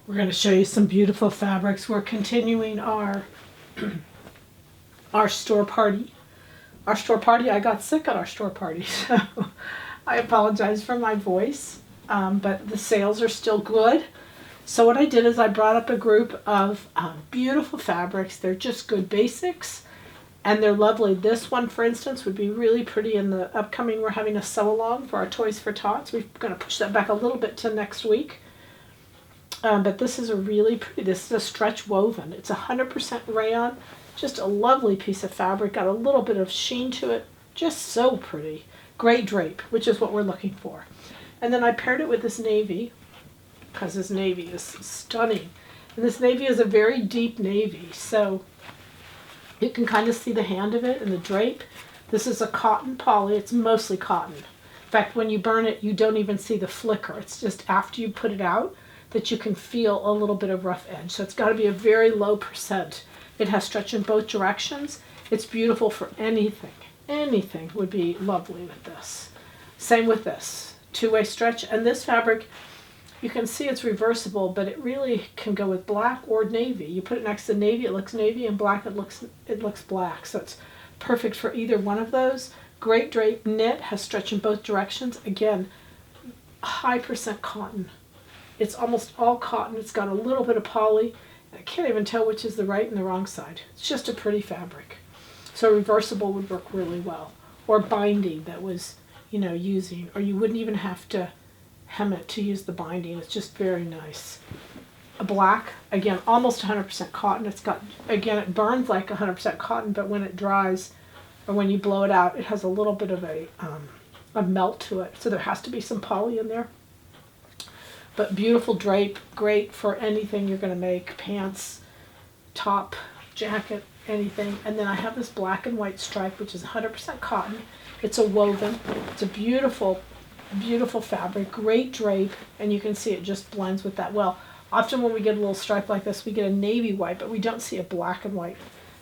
We're going to show you some beautiful fabrics. We're continuing our store party. Our store party, I got sick at our store party, so I apologize for my voice, but the sales are still good. So what I did is I brought up a group of beautiful fabrics. They're just good basics, and they're lovely. This one, for instance, would be really pretty in the upcoming, we're having a sew-along for our Toys for Tots. We're going to push that back a little bit to next week. But this is a really pretty, this is a stretch woven. It's 100% rayon, just a lovely piece of fabric, got a little bit of sheen to it, just so pretty. Great drape, which is what we're looking for. And then I paired it with this navy, because this navy is stunning. And this navy is a very deep navy, so you can kind of see the hand of it and the drape. This is a cotton poly, it's mostly cotton. In fact, when you burn it, you don't even see the flicker. It's just after you put it out that you can feel a little bit of rough edge. So it's got to be a very low percent. It has stretch in both directions. It's beautiful for anything. Anything would be lovely with this. Same with this. Two-way stretch. And this fabric, you can see it's reversible, but it really can go with black or navy. You put it next to navy, it looks navy, and black, it looks black. So it's perfect for either one of those. Great drape knit, has stretch in both directions. Again, high percent cotton. It's almost all cotton. It's got a little bit of poly. I can't even tell which is the right and the wrong side. It's just a pretty fabric. So reversible would work really well. Or binding that was, using, or you wouldn't even have to hem it to use the binding. It's just very nice. A black, again, almost 100% cotton. It's got, again, it burns like 100% cotton, but when it dries, or when you blow it out, it has a little bit of a melt to it. So there has to be some poly in there. But beautiful drape, great for anything you're going to make, pants, top, jacket, anything. And then I have this black and white stripe, which is 100% cotton. It's a woven. It's a beautiful, beautiful fabric, great drape, and you can see it just blends with that well. Often when we get a little stripe like this, we get a navy white, but we don't see a black and white.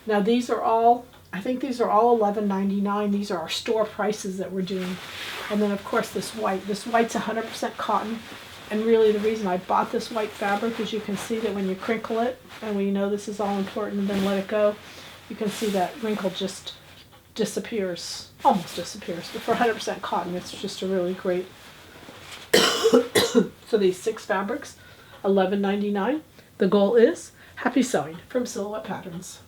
Now these are all, I think these are all $11.99. These are our store prices that we're doing. And then of course this white's 100% cotton. And really the reason I bought this white fabric is you can see that when you crinkle it, and we know this is all important, and then let it go, you can see that wrinkle just disappears, almost disappears. But for 100% cotton, it's just a really great, so these 6 fabrics, $11.99. The goal is happy sewing from Silhouette Patterns.